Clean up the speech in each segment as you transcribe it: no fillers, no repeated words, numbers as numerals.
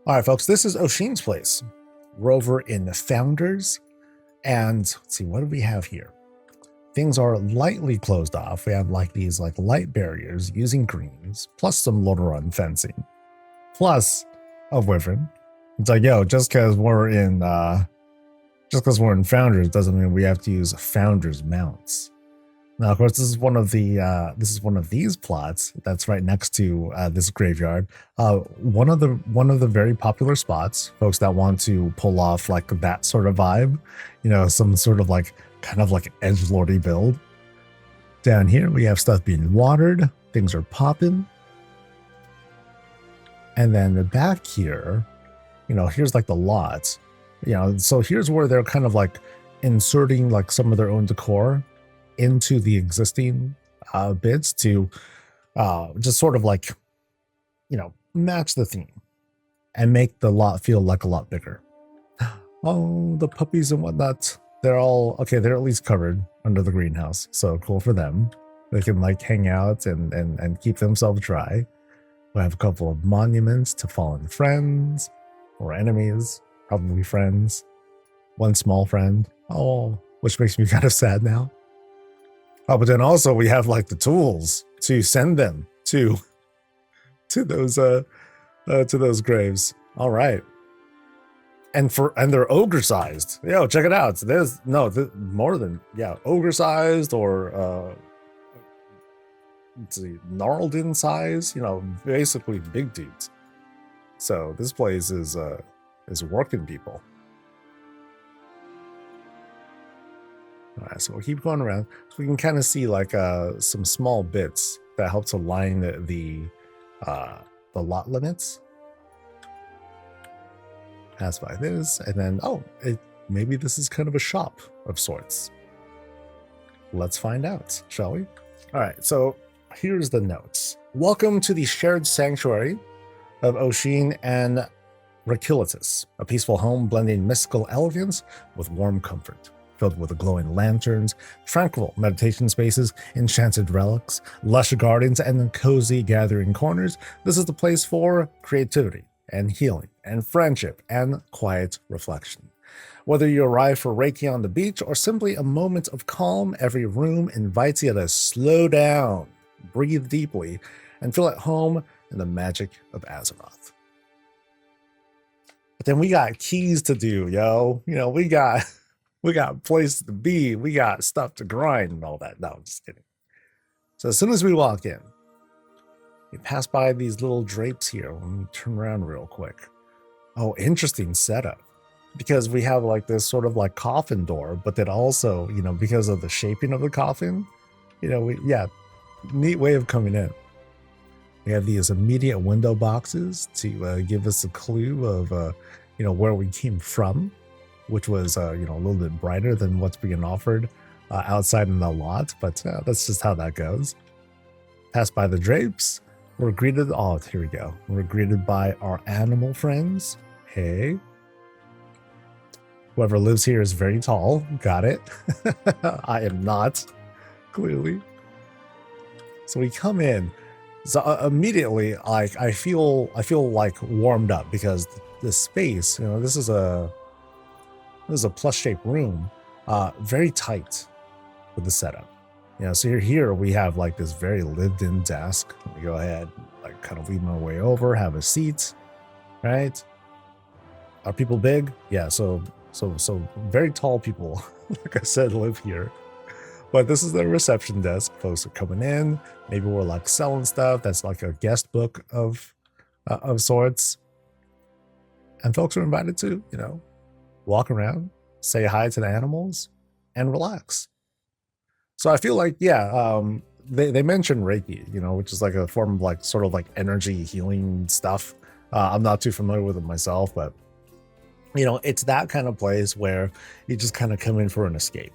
All right, folks, this is Oisian's place. We're over in the Founders, and let's see, what do we have here? Things are lightly closed off. We have like these like light barriers using greens, plus some Lordaeron fencing, plus a wyvern. It's like, yo, just because we're in Founders doesn't mean we have to use Founders mounts. Now, of course, this is one of these plots that's right next to this graveyard. One of the very popular spots, folks that want to pull off like that sort of vibe, you know, some sort of like kind of like edgelordy build. Down here, we have stuff being watered. Things are popping. And then the back here, you know, here's like the lots. You know, so here's where they're kind of like inserting like some of their own decor into the existing bits to just sort of like, you know, match the theme and make the lot feel like a lot bigger. Oh, the puppies and whatnot. They're all okay. They're at least covered under the greenhouse. So cool for them. They can like hang out and keep themselves dry. We have a couple of monuments to fallen friends or enemies, probably friends. One small friend. Oh, which makes me kind of sad now. Oh, but then also we have like the tools to send them to those graves. All right. And they're ogre sized. Yo, check it out. There's more than ogre sized or let's see, gnarled in size, you know, basically big dudes. So this place is working people. All right, so we'll keep going around. So we can kind of see like some small bits that help to line the lot limits. Pass by this, and then maybe this is kind of a shop of sorts. Let's find out, shall we? All right, so here's the notes. Welcome to the shared sanctuary of Oisian and Rakilitus, a peaceful home blending mystical elegance with warm comfort. Filled with glowing lanterns, tranquil meditation spaces, enchanted relics, lush gardens, and cozy gathering corners, this is the place for creativity and healing and friendship and quiet reflection. Whether you arrive for Reiki on the beach or simply a moment of calm, every room invites you to slow down, breathe deeply, and feel at home in the magic of Azeroth. But then we got keys to do, yo. You know, we got places to be, we got stuff to grind and all that. No, I'm just kidding. So as soon as we walk in, we pass by these little drapes here. Let me turn around real quick. Oh, interesting setup. Because we have like this sort of like coffin door, but then also, you know, because of the shaping of the coffin, you know, neat way of coming in. We have these immediate window boxes to give us a clue of, you know, where we came from, which was, you know, a little bit brighter than what's being offered outside in the lot, but that's just how that goes. Pass by the drapes. We're greeted, here we go. We're greeted by our animal friends. Hey. Whoever lives here is very tall. Got it. I am not, clearly. So we come in. So immediately, like, I feel like warmed up because the space, you know, this is a plush-shaped room, very tight with the setup. You know, so here we have like this very lived-in desk. Let me go ahead, like kind of lead my way over, have a seat, right? Are people big? Yeah, so very tall people, like I said, live here. But this is the reception desk. Folks are coming in. Maybe we're like selling stuff. That's like a guest book of sorts. And folks are invited to, you know, walk around, say hi to the animals, and relax. So I feel like, they mentioned Reiki, you know, which is like a form of like sort of like energy healing stuff. I'm not too familiar with it myself, but, you know, it's that kind of place where you just kind of come in for an escape.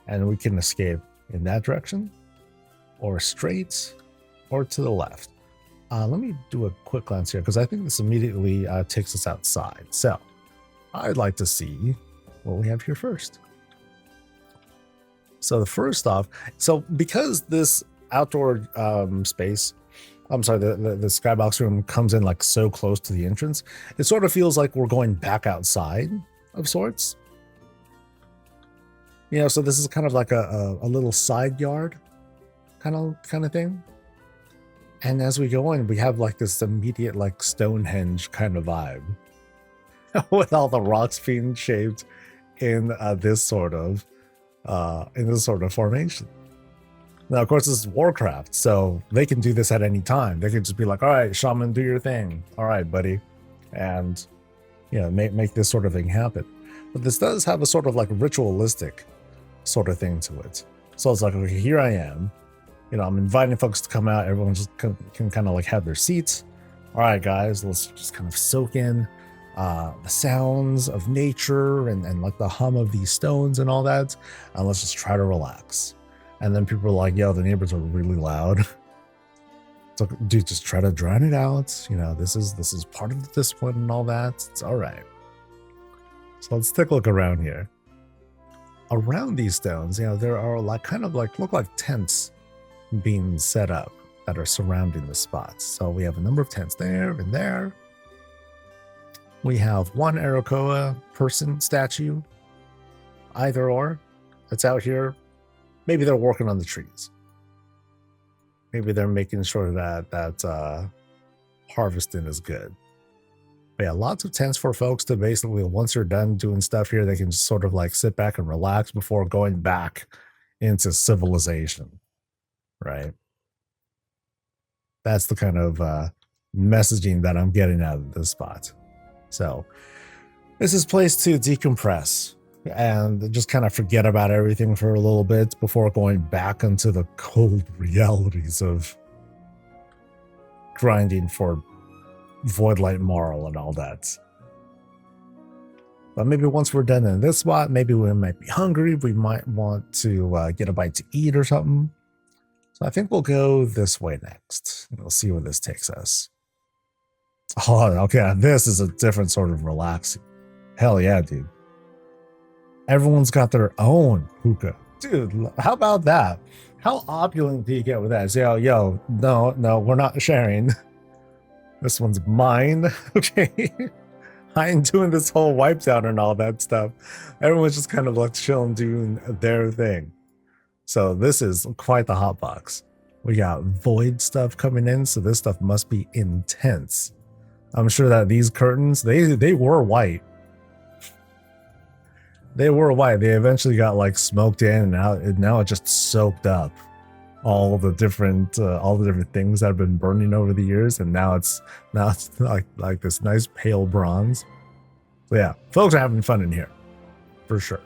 And we can escape in that direction, or straight, or to the left. Let me do a quick glance here, because I think this immediately takes us outside. So I'd like to see what we have here first. So the first off, so because this outdoor space I'm sorry, the skybox room comes in like so close to the entrance. It sort of feels like we're going back outside of sorts. You know, so this is kind of like a little side yard kind of thing. And as we go in, we have like this immediate like Stonehenge kind of vibe with all the rocks being shaped in this sort of formation. Now, of course, this is Warcraft, so they can do this at any time. They could just be like, all right, shaman, do your thing. All right, buddy. And, you know, make this sort of thing happen. But this does have a sort of like ritualistic sort of thing to it. So it's like, okay, here I am. You know, I'm inviting folks to come out. Everyone just can kind of like have their seats. All right, guys, let's just kind of soak in the sounds of nature and like the hum of these stones and all that. And let's just try to relax. And then people are like, yo, the neighbors are really loud. So, dude, just try to drown it out. You know, this is part of the discipline and all that. It's all right. So let's take a look around here. Around these stones, you know, there are like kind of like look like tents being set up that are surrounding the spots. So we have a number of tents there and there. We have one Arakoa person statue, either or, that's out here. Maybe they're working on the trees. Maybe they're making sure that harvesting is good. But yeah, lots of tents for folks to basically, once they're done doing stuff here, they can just sort of like sit back and relax before going back into civilization, right? That's the kind of messaging that I'm getting out of this spot. So this is a place to decompress and just kind of forget about everything for a little bit before going back into the cold realities of grinding for Voidlight Marl and all that. But maybe once we're done in this spot, maybe we might be hungry. We might want to get a bite to eat or something. So I think we'll go this way next. We'll see where this takes us. Oh, okay. This is a different sort of relaxing. Hell yeah, dude. Everyone's got their own hookah. Dude, how about that? How opulent do you get with that? Say, yo, no, we're not sharing. This one's mine. Okay. I ain't doing this whole wipe down and all that stuff. Everyone's just kind of like chilling, doing their thing. So this is quite the hot box. We got void stuff coming in, so this stuff must be intense. I'm sure that these curtains, they were white. They were white. They eventually got like smoked in, and now it just soaked up all the different things that have been burning over the years, and now it's like this nice pale bronze. So yeah, folks are having fun in here, for sure.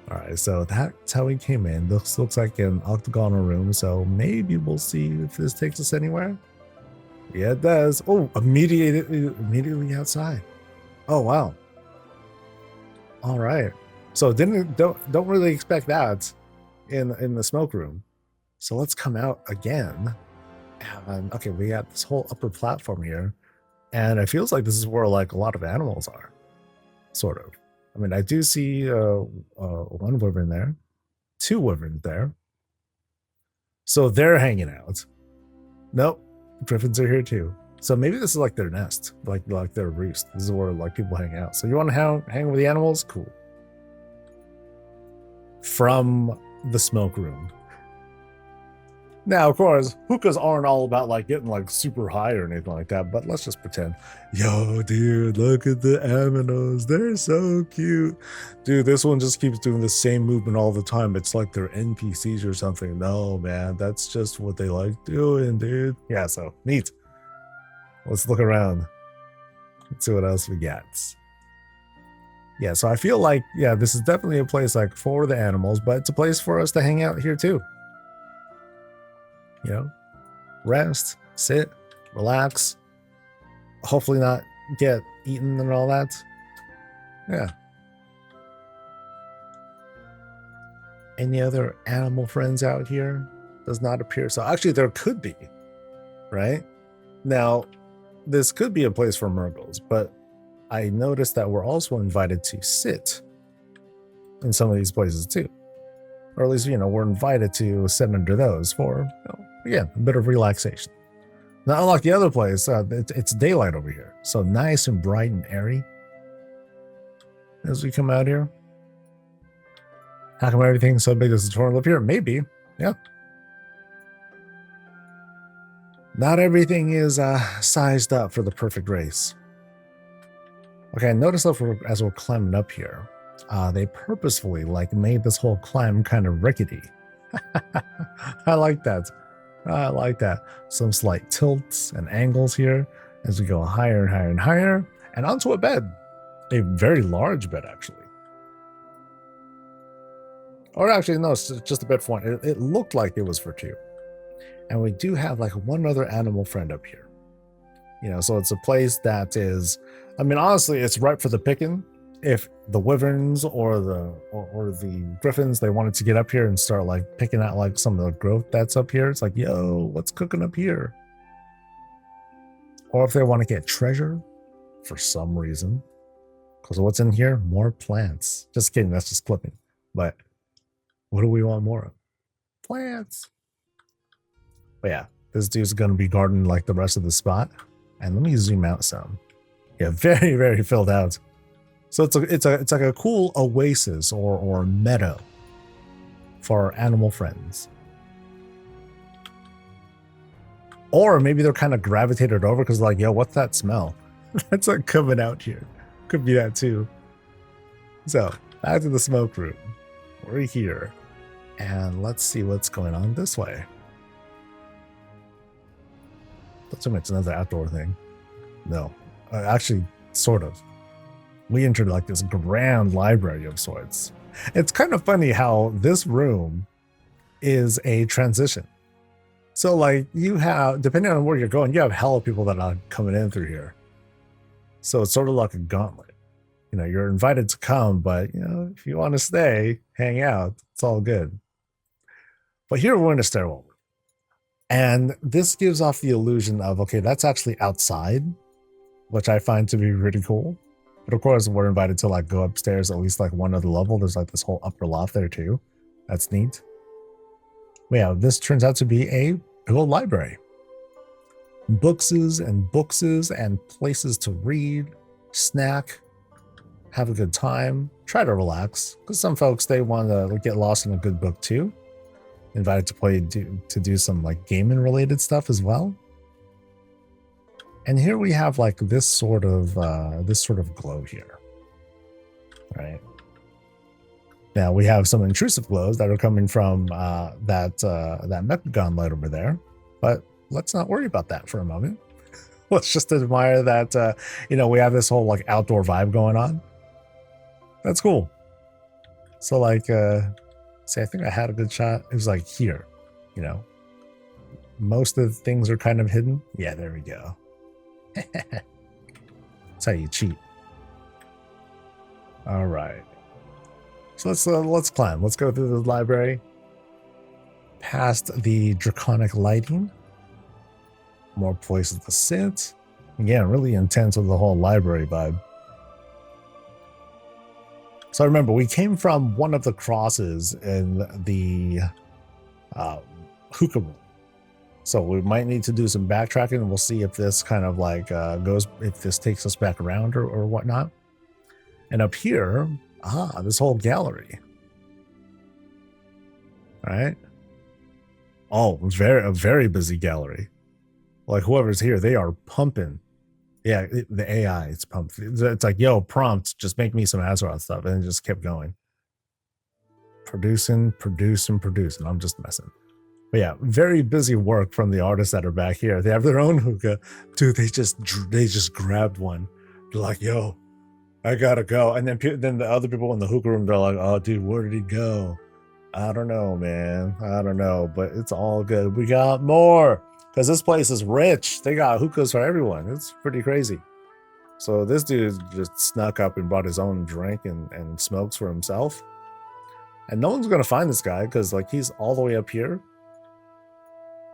All right, so that's how we came in. This looks like an octagonal room, so maybe we'll see if this takes us anywhere. Yeah, it does. Oh, immediately outside. Oh wow. All right. So don't really expect that in the smoke room. So let's come out again. And okay, we got this whole upper platform here, and it feels like this is where like a lot of animals are, sort of. I mean, I do see one wyvern there, two wyverns there. So they're hanging out. Nope, griffins are here too. So maybe this is like their nest, like their roost. This is where like people hang out. So you want to hang with the animals? Cool. From the smoke room. Now, of course, hookahs aren't all about like getting like super high or anything like that, but let's just pretend. Yo, dude, look at the aminos. They're so cute. Dude, this one just keeps doing the same movement all the time. It's like they're NPCs or something. No, man, that's just what they like doing, dude. Yeah, so neat. Let's look around. Let's see what else we got. Yeah, so I feel like, yeah, this is definitely a place like for the animals, but it's a place for us to hang out here too. You know, rest, sit, relax, hopefully not get eaten and all that. Yeah. Any other animal friends out here? Does not appear so. Actually, there could be, right? Now, this could be a place for Murgles, but I noticed that we're also invited to sit in some of these places too. Or at least, you know, we're invited to sit under those for, Again, a bit of relaxation. Now, unlike the other place, it's daylight over here. So nice and bright and airy as we come out here. How come everything's so big as a tutorial up here? Maybe. Yeah. Not everything is sized up for the perfect race. Okay, notice that as we're climbing up here, they purposefully made this whole climb kind of rickety. I like that. I like that. Some slight tilts and angles here as we go higher and higher and higher, and onto a bed. A very large bed, actually. Or actually, no, it's just a bed for one. It looked like it was for two. And we do have one other animal friend up here. So it's a place that is, I mean, honestly, it's ripe for the picking. If the wyverns or the griffins, they wanted to get up here and start picking out some of the growth that's up here, it's yo, what's cooking up here? Or if they want to get treasure for some reason, because what's in here? More plants. Just kidding, that's just clipping. But what do we want more of? Plants. But yeah, this dude's gonna be guarding the rest of the spot. And let me zoom out some. Yeah, very, very filled out. So it's like a cool oasis or meadow for animal friends. Or maybe they're kind of gravitated over because yo, what's that smell? That's coming out here. Could be that too. So back to the smoke room. We're here. And let's see what's going on this way. That's it's another outdoor thing. No, actually, sort of. We entered this grand library of sorts. It's kind of funny how this room is a transition. So you have, depending on where you're going, you have hella people that are coming in through here. So it's sort of like a gauntlet. You're invited to come, but if you want to stay, hang out, it's all good. But here we're in a stairwell. And this gives off the illusion of, okay, that's actually outside, which I find to be really cool. But of course, we're invited to go upstairs at least one other level. There's this whole upper loft there too. That's neat. But yeah, this turns out to be a whole library. Bookses and places to read, snack, have a good time, try to relax. Because some folks, they want to get lost in a good book too. Invited to do some gaming related stuff as well. And here we have this sort of glow here. Right. Now we have some intrusive glows that are coming from that Mechagon light over there, but let's not worry about that for a moment. Let's just admire that we have this whole outdoor vibe going on. That's cool. So see, I think I had a good shot. It was here, most of the things are kind of hidden. Yeah, there we go. That's how you cheat. All right. So let's climb. Let's go through the library, past the draconic lighting, more places to sit. Again, really intense with the whole library vibe. So remember, we came from one of the crosses in the hookah room. So we might need to do some backtracking, and we'll see if this kind of if this takes us back around or whatnot. And up here, this whole gallery. All right. Oh, it's a very busy gallery. Whoever's here, they are pumping. Yeah, the AI, it's pumped. It's yo, prompt, just make me some Azeroth stuff. And it just kept going. Producing. I'm just messing. But yeah, very busy work from the artists that are back here. They have their own hookah. Dude, they just grabbed one. They're yo, I gotta go. And then the other people in the hookah room, they're oh, dude, where did he go? I don't know, man. I don't know, but it's all good. We got more. Because this place is rich. They got hookahs for everyone. It's pretty crazy. So this dude just snuck up and brought his own drink and smokes for himself. And no one's going to find this guy because he's all the way up here.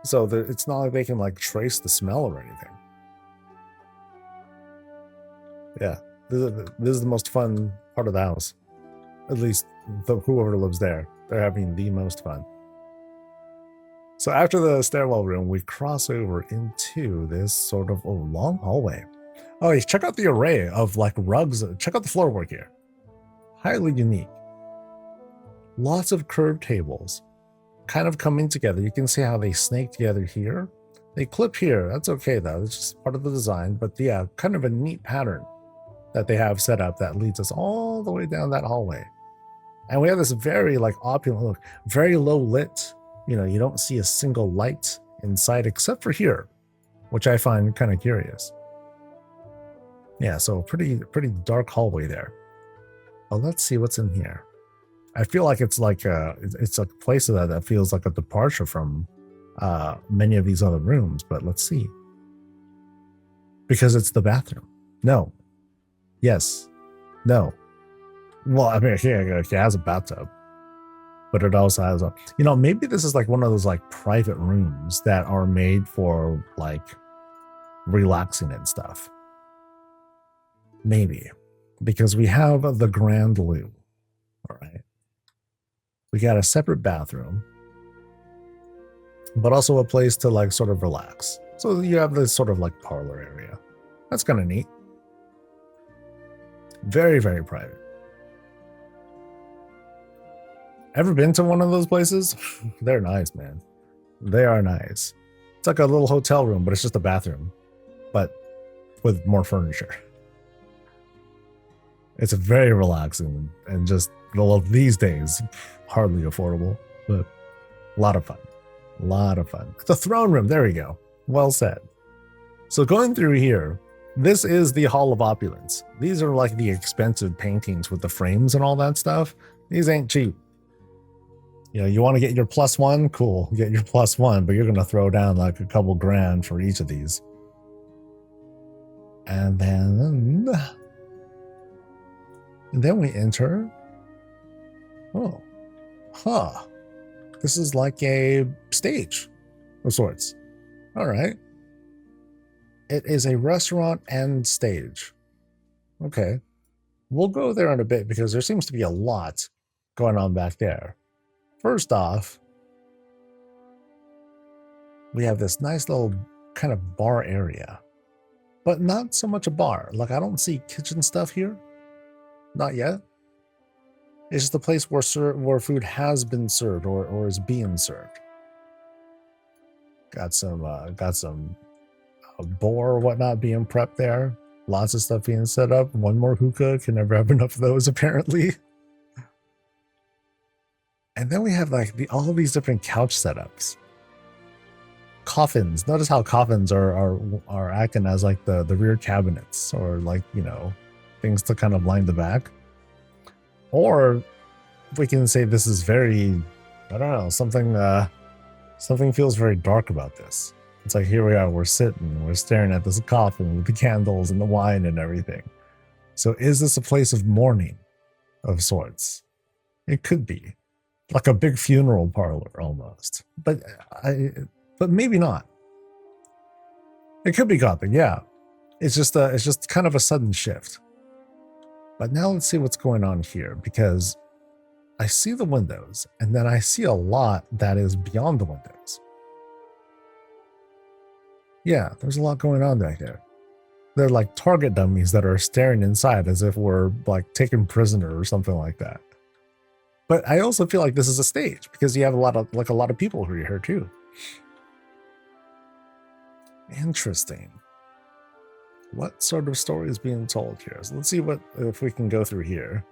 So it's not like they can trace the smell or anything. Yeah, this is the most fun part of the house. At least whoever lives there. They're having the most fun. So after the stairwell room, we cross over into this sort of long hallway. Oh, yeah, check out the array of like rugs. Check out the floorwork here. Highly unique. Lots of curved tables kind of coming together. You can see how they snake together here. They clip here. That's okay though. It's just part of the design. But yeah, kind of a neat pattern that they have set up that leads us all the way down that hallway. And we have this very like opulent look, very low lit. You know, you don't see a single light inside except for here, which I find kind of curious. Yeah, so pretty dark hallway there. Oh, let's see what's in here. I feel like it's like it's a place that feels like a departure from many of these other rooms, but let's see. Because it's the bathroom. No. Yes. No. Well, I mean, it has a bathtub, but it also has a, you know, maybe this is like one of those like private rooms that are made for like relaxing and stuff. Maybe. Because we have the Grand Loo. All right. We got a separate bathroom, but also a place to like sort of relax. So you have this sort of like parlor area. That's kind of neat. Very, very private. Ever been to one of those places? They're nice, man. They are nice. It's like a little hotel room, but it's just a bathroom, but with more furniture. It's very relaxing and just, well, these days, hardly affordable, but a lot of fun. A lot of fun. The throne room, there we go. Well said. So going through here, this is the Hall of Opulence. These are like the expensive paintings with the frames and all that stuff. These ain't cheap. You know, you want to get your +1? Cool, get your +1, but you're going to throw down like a couple grand for each of these. And then we enter. Oh, huh. This is like a stage of sorts. All right. It is a restaurant and stage. Okay. We'll go there in a bit because there seems to be a lot going on back there. First off, we have this nice little kind of bar area, but not so much a bar. Like, I don't see kitchen stuff here. Not yet. It's just a place where food has been served or is being served. Got some boar or whatnot being prepped there. Lots of stuff being set up. One more hookah. Can never have enough of those, apparently. And then we have like all of these different couch setups. Coffins. Notice how coffins are acting as like the rear cabinets, or like, you know, things to kind of line the back. Or we can say this is very, I don't know, something feels very dark about this. It's like, here we are, we're staring at this coffin with the candles and the wine and everything. So is this a place of mourning of sorts? It could be. Like a big funeral parlor almost. But maybe not. It could be Gothic, yeah. It's just kind of a sudden shift. But now let's see what's going on here, because I see the windows, and then I see a lot that is beyond the windows. Yeah, there's a lot going on back there. They're like target dummies that are staring inside as if we're like taken prisoner or something like that. But I also feel like this is a stage because you have a lot of people who are here too. Interesting. What sort of story is being told here? So let's see if we can go through here.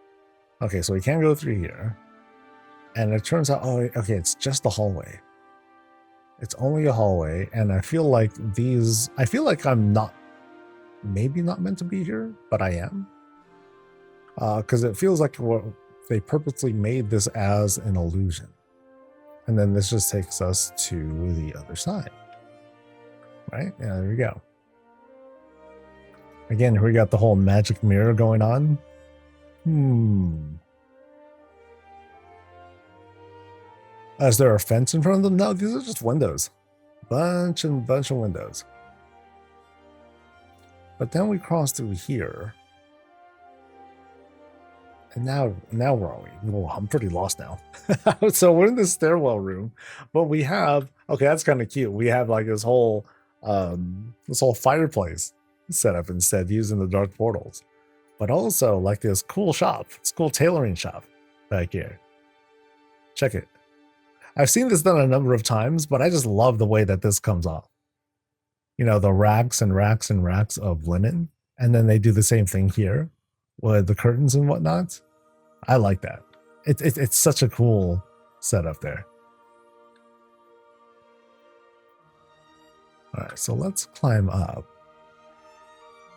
Okay, so we can go through here. And it turns out, oh, okay, it's just a hallway. It's only a hallway, and I feel like I'm maybe not meant to be here, but I am. Because it feels like they purposely made this as an illusion. And then this just takes us to the other side. Right? Yeah, there we go. Again, here we got the whole magic mirror going on. Is there a fence in front of them? No, these are just windows. Bunch of windows. But then we cross through here. And now where are we? Well, I'm pretty lost now. So we're in the stairwell room, but we have, okay, that's kind of cute. We have like this whole fireplace set up instead using the dark portals. But also like this cool shop, this cool tailoring shop back here. Check it. I've seen this done a number of times, but I just love the way that this comes off. You know, the racks and racks and racks of linen. And then they do the same thing here with the curtains and whatnot. I like that. It's such a cool setup there. All right, so let's climb up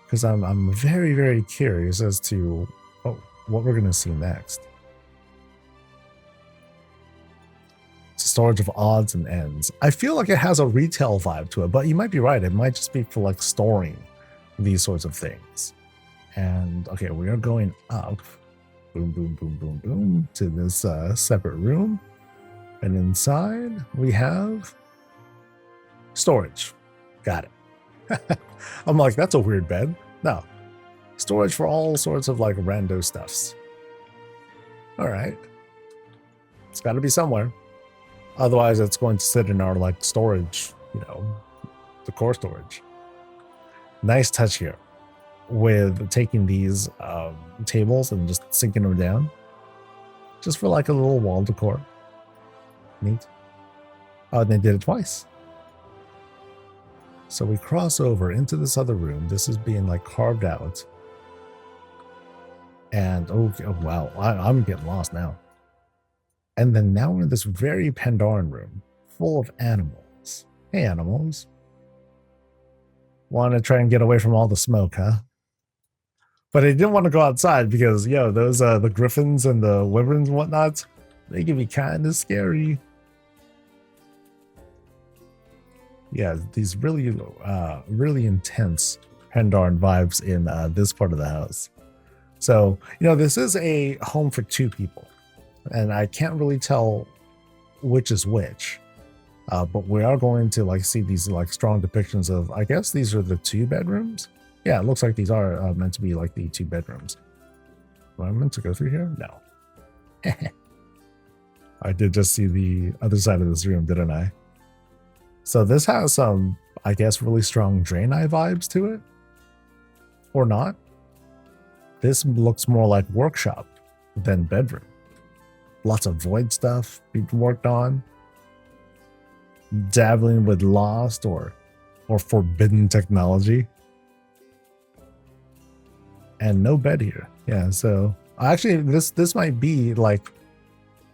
because I'm very, very curious as to what we're gonna see next. It's a storage of odds and ends. I feel like it has a retail vibe to it, but you might be right. It might just be for like storing these sorts of things. And okay, we are going up, boom, boom, boom, boom, boom, to this separate room. And inside we have storage. Got it. I'm like, that's a weird bed. No, storage for all sorts of like rando stuffs. All right. It's got to be somewhere. Otherwise, it's going to sit in our like storage, you know, the core storage. Nice touch here with taking these tables and just sinking them down just for like a little wall decor. Neat. Oh, and they did it twice. So we cross over into this other room. This is being like carved out. And oh wow, I'm getting lost now. And then now we're in this very Pandaren room full of animals. Hey, animals. Want to try and get away from all the smoke, huh? But I didn't want to go outside because, yo, those the griffins and the wyverns and whatnot, they can be kind of scary. Yeah, these really, really intense Pandaren vibes in this part of the house. So, you know, this is a home for two people, and I can't really tell which is which. But we are going to like see these like strong depictions of, I guess these are the 2 bedrooms. Yeah, it looks like these are meant to be like the 2 bedrooms. Am I meant to go through here? No. I did just see the other side of this room, didn't I? So this has some, I guess, really strong Draenei vibes to it. Or not. This looks more like workshop than bedroom. Lots of void stuff being worked on. Dabbling with lost or forbidden technology. And no bed here. Yeah, so actually this might be like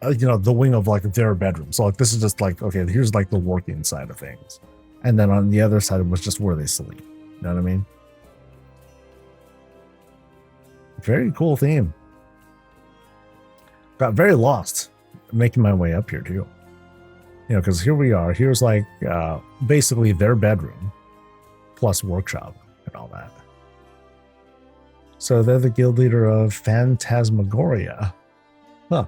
you know, the wing of like their bedroom. So like this is just like, okay, here's like the working side of things. And then on the other side was just where they sleep. You know what I mean? Very cool theme. Got very lost making my way up here too. You know, because here we are. Here's like basically their bedroom plus workshop and all that. So they're the guild leader of Phantasmagoria. Huh.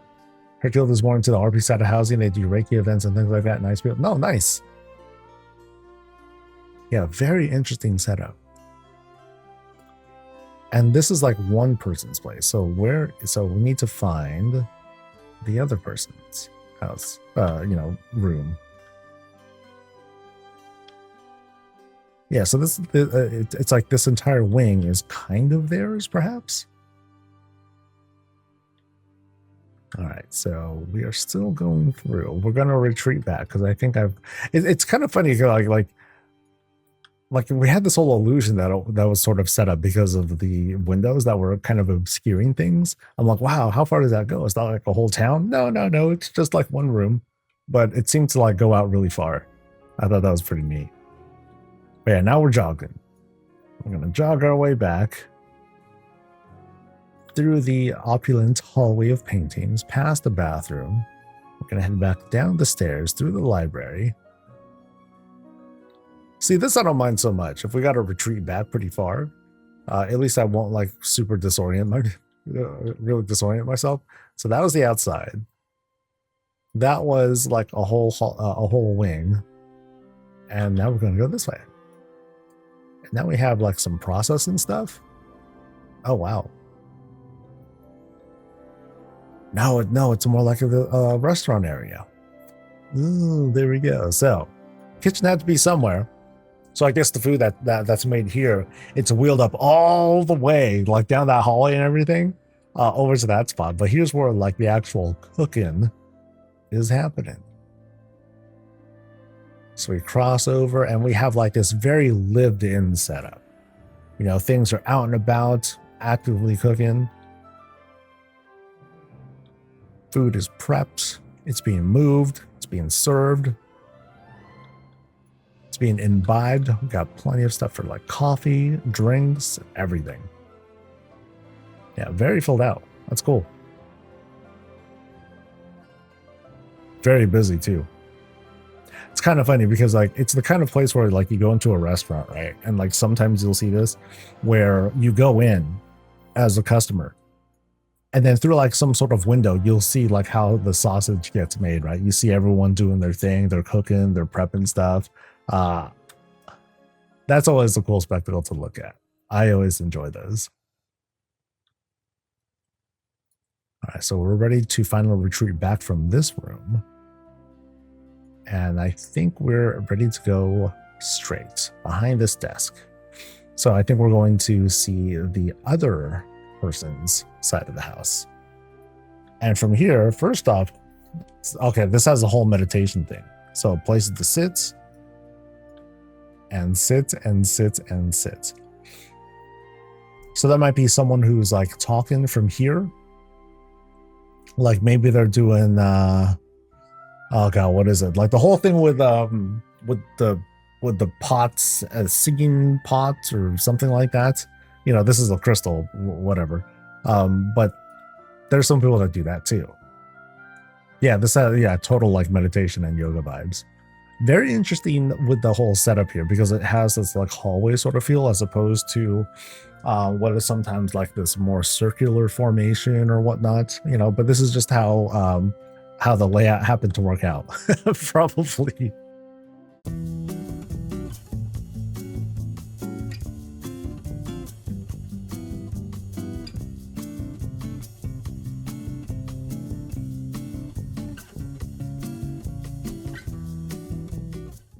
Her guild is more into the RP side of housing. They do Reiki events and things like that. Nice people. No, nice. Yeah, very interesting setup. And this is like one person's place. So we need to find the other person's house, you know, room. Yeah, so this it's like this entire wing is kind of theirs, perhaps. All right, so we are still going through. We're gonna retreat back because I think it's kind of funny, like we had this whole illusion that was sort of set up because of the windows that were kind of obscuring things. I'm like, wow, how far does that go? It's not like a whole town. No, it's just like one room, but it seemed to like go out really far. I thought that was pretty neat. But yeah, now we're jogging. We're gonna jog our way back through the opulent hallway of paintings, past the bathroom. We're gonna head back down the stairs through the library. See, this I don't mind so much. If we got to retreat back pretty far, at least I won't like super really disorient myself. So that was the outside. That was like a whole wing, and now we're gonna go this way. And now we have like some processing stuff. Oh wow. No, it's more like a restaurant area. Ooh, there we go. So, kitchen had to be somewhere. So I guess the food that's made here, it's wheeled up all the way, like down that hallway and everything, over to that spot. But here's where like the actual cooking is happening. So we cross over and we have like this very lived-in setup. You know, things are out and about, actively cooking. Food is prepped. It's being moved. It's being served. It's being imbibed. We've got plenty of stuff for like coffee, drinks, everything. Yeah, very filled out. That's cool. Very busy too. It's kind of funny because like it's the kind of place where like you go into a restaurant, right? And like sometimes you'll see this where you go in as a customer and then through like some sort of window, you'll see like how the sausage gets made, right? You see everyone doing their thing, they're cooking, they're prepping stuff. That's always a cool spectacle to look at. I always enjoy those. All right, so we're ready to finally retreat back from this room. And I think we're ready to go straight behind this desk. So I think we're going to see the other person's side of the house. And from here, first off, okay, this has a whole meditation thing. So places to sit and sit and sit and sit. So that might be someone who's like talking from here. Like maybe they're doing oh god, what is it? Like the whole thing with the pots, singing pots or something like that. You know, this is a crystal, whatever. But there's some people that do that too. Yeah, this total like meditation and yoga vibes. Very interesting with the whole setup here because it has this like hallway sort of feel as opposed to what is sometimes like this more circular formation or whatnot, you know, but this is just how the layout happened to work out. Probably.